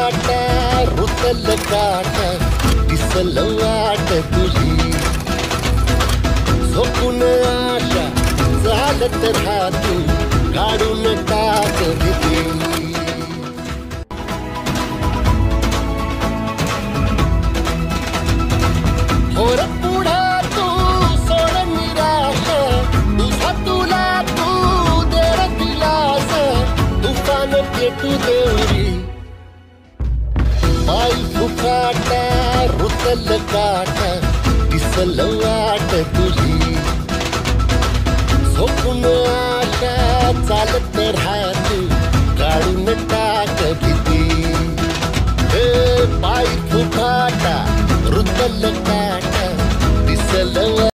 फुफाटा रुतल काट दिसल वाट तुझी झोपून आशा चालत राहतो काढून टाक भीती होर पुढा तू सोड निराश तुझा तुला तू देर दिलास तुफान पेटू देवरी पाय फुफाटा रुतल काट दिसल वाट तुझी झोपून